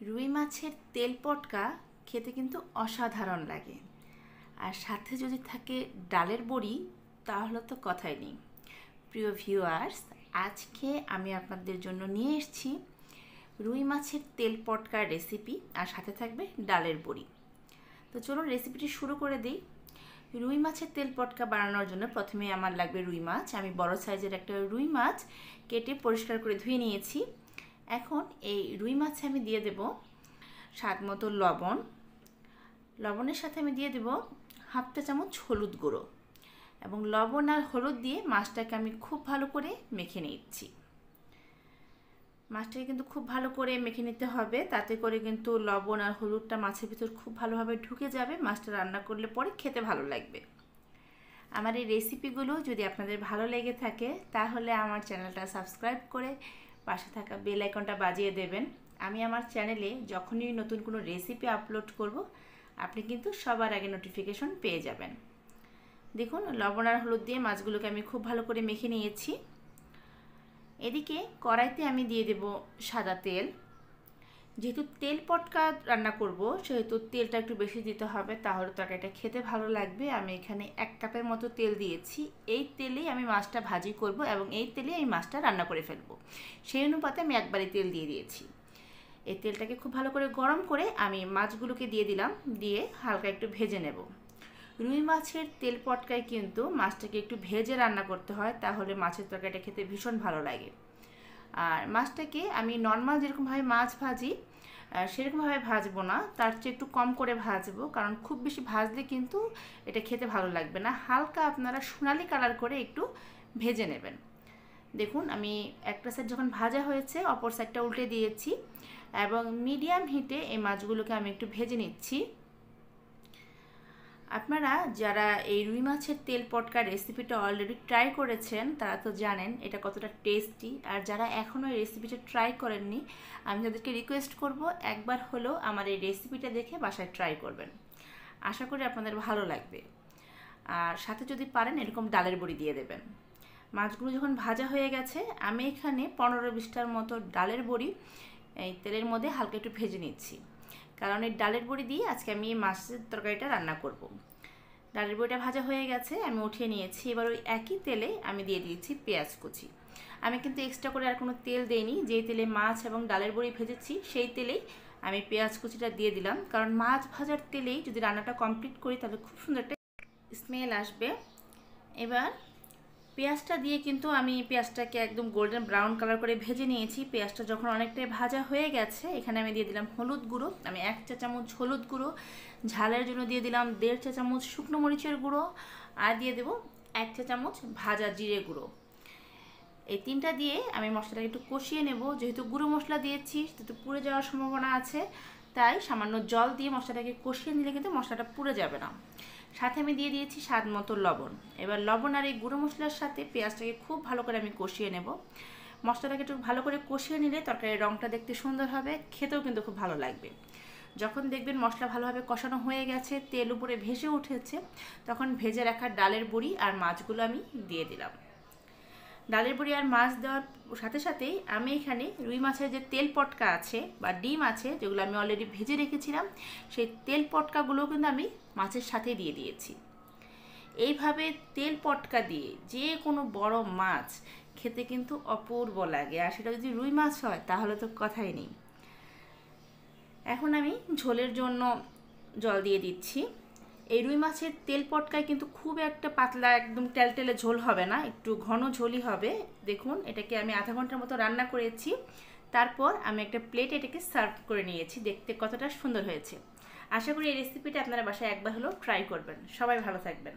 রুই মাছের তেল পটকা খেতে কিন্তু অসাধারণ লাগে। আর সাথে যদি থাকে ডালের বড়ি, তাহলে তো কথাই নেই। প্রিয় ভিউয়ার্স, আজকে আমি আপনাদের জন্য নিয়ে এসেছি রুই মাছের তেল পটকার রেসিপি, আর সাথে থাকবে ডালের বড়ি। তো চলুন রেসিপিটি শুরু করে দিই। রুই মাছের তেল পটকা বানানোর জন্য প্রথমে আমার লাগবে রুই মাছ। আমি বড় সাইজের একটা রুই মাছ কেটে পরিষ্কার করে ধুয়ে নিয়েছি। এখন এই রুই মাছে আমি দিয়ে দেব স্বাদ মতো লবণ। লবণের সাথে আমি দিয়ে দেব হাফ চা চামচ হলুদ গুঁড়ো, এবং লবণ আর হলুদ দিয়ে মাছটাকে আমি খুব ভালো করে মেখে নিচ্ছি। মাছটাকে কিন্তু খুব ভালো করে মেখে নিতে হবে, তাতে করে কিন্তু লবণ আর হলুদটা মাছের ভিতর খুব ভালোভাবে ঢুকে যাবে। মাছটা রান্না করলে পরে খেতে ভালো লাগবে। আমার এই রেসিপিগুলো যদি আপনাদের ভালো লেগে থাকে, তাহলে আমার চ্যানেলটা সাবস্ক্রাইব করে পাশে থাকা বেল আইকনটা বাজিয়ে দেবেন। আমি আমার চ্যানেলে যখনই নতুন কোনো রেসিপি আপলোড করব, আপনি কিন্তু সবার আগে নোটিফিকেশন পেয়ে যাবেন। দেখুন, লবণ আর হলুদ দিয়ে মাছগুলোকে আমি খুব ভালো করে মেখে নিয়েছি। এদিকে কড়াইতে আমি দিয়ে দেব সাদা তেল। যেহেতু তেল পটকা রান্না করব, সেহেতু তেলটা একটু বেশি দিতে হবে, তাহলে তরকারিটা খেতে ভালো লাগবে। আমি এখানে 1 কাপের মতো তেল দিয়েছি। এই তেলেই আমি মাছটা ভাজি করব এবং এই তেলেই আমি মাছটা রান্না করে ফেলবো। সেই অনুপাতে আমি একবারে তেল দিয়ে দিয়েছি। এই তেলটাকে খুব ভালো করে গরম করে আমি মাছগুলোকে দিয়ে দিলাম, দিয়ে হালকা একটু ভেজে নেব। রুই মাছের তেল পটকায় কিন্তু মাছটাকে একটু ভেজে রান্না করতে হয়, তাহলে মাছের তরকারিটা খেতে ভীষণ ভালো লাগে। আর মাছটাকে আমি নর্মাল যেরকমভাবে মাছ ভাজি সেরকমভাবে ভাজবো না, তার চেয়ে একটু কম করে ভাজবো, কারণ খুব বেশি ভাজলে কিন্তু এটা খেতে ভালো লাগবে না। হালকা আপনারা সোনালি কালার করে একটু ভেজে নেবেন। দেখুন, আমি একটা সাইড যখন ভাজা হয়েছে, অপর সাইডটা উল্টে দিয়েছি এবং মিডিয়াম হিটে এই মাছগুলোকে আমি একটু ভেজে নিচ্ছি। আপনারা যারা এই রুই মাছের তেল পটকার রেসিপিটা অলরেডি ট্রাই করেছেন, তারা তো জানেন এটা কতটা টেস্টি। আর যারা এখনও এই রেসিপিটা ট্রাই করেননি, আমি তাদেরকে রিকোয়েস্ট করব একবার হলেও আমার এই রেসিপিটা দেখে বাসায় ট্রাই করবেন। আশা করি আপনাদের ভালো লাগবে। আর সাথে যদি পারেন এরকম ডালের বড়ি দিয়ে দেবেন। মাছগুলো যখন ভাজা হয়ে গেছে, আমি এখানে 15-20টার মতো ডালের বড়ি এই তেলের মধ্যে হালকা একটু ভেজে নিচ্ছি, কারণ এই ডালের বড়ি দিয়ে আজকে আমি এই মাছের তরকারিটা রান্না করব। ডালের বড়িটা ভাজা হয়ে গেছে, আমি উঠিয়ে নিয়েছি। এবার ওই একই তেলে আমি দিয়ে দিয়েছি পেঁয়াজ কুচি। আমি কিন্তু এক্সট্রা করে আর কোনো তেল দেইনি। যেই তেলে মাছ এবং ডালের বড়ি ভেজেছি, সেই তেলেই আমি পেঁয়াজ কুচিটা দিয়ে দিলাম, কারণ মাছ ভাজার তেলেই যদি রান্নাটা কমপ্লিট করি, তাহলে খুব সুন্দর একটা স্মেল আসবে। এবার পেঁয়াজটা দিয়ে কিন্তু আমি পেঁয়াজটাকে একদম গোল্ডেন ব্রাউন কালার করে ভেজে নিয়েছি। পেঁয়াজটা যখন অনেকটাই ভাজা হয়ে গেছে, এখানে আমি দিয়ে দিলাম হলুদ গুঁড়ো। আমি 1 চা চামচ হলুদ গুঁড়ো, ঝালের জন্য দিয়ে দিলাম 1.5 চা চামচ শুকনো মরিচের গুঁড়ো, আর দিয়ে দেবো 1 চা চামচ ভাজা জিরে গুঁড়ো। এই 3টা দিয়ে আমি মশলাটাকে একটু কষিয়ে নেব। যেহেতু গুঁড়ো মশলা দিয়েছি, সেহেতু পুড়ে যাওয়ার সম্ভাবনা আছে, তাই সামান্য জল দিয়ে মশলাটাকে কষিয়ে নিলে কিন্তু মশলাটা পুড়ে যাবে না। সাথে আমি দিয়ে দিয়েছি স্বাদ মতো লবণ। এবার লবণ আর এই গুঁড়ো মশলার সাথে পেঁয়াজটাকে খুব ভালো করে আমি কষিয়ে নেব। মশলাটাকে একটু ভালো করে কষিয়ে নিলে তরকারির রঙটা দেখতে সুন্দর হবে, খেতেও কিন্তু খুব ভালো লাগবে। যখন দেখবেন মশলা ভালোভাবে কষানো হয়ে গেছে, তেল উপরে ভেসে উঠেছে, তখন ভেজে রাখা ডালের বড়ি আর মাছগুলো আমি দিয়ে দিলাম। ডালের বড়ি আর মাছ দেওয়ার সাথে সাথেই আমি এখানে রুই মাছের যে তেল পটকা আছে বা ডিম আছে, যেগুলো আমি অলরেডি ভেজে রেখেছিলাম, সেই তেল পটকাগুলোও কিন্তু আমি মাছের সাথে দিয়ে দিয়েছি। এইভাবে তেল পটকা দিয়ে যে কোনো বড় মাছ খেতে কিন্তু অপূর্ব লাগে, আর সেটা যদি রুই মাছ হয় তাহলে তো কথাই নেই। এখন আমি ঝোলের জন্য জল দিয়ে দিচ্ছি। এই রুই মাছের তেল পটকায় কিন্তু খুব একটা পাতলা একদম টেলটেলে ঝোল হবে না, একটু ঘন ঝোলই হবে। দেখুন, এটাকে আমি আধা ঘন্টার মতো রান্না করেছি। তারপর আমি একটা প্লেটে এটাকে সার্ভ করে নিয়েছি। দেখতে কতটা সুন্দর হয়েছে। আশা করি এই রেসিপিটা আপনারা বাসায় একবার হলেও ট্রাই করবেন। সবাই ভালো থাকবেন।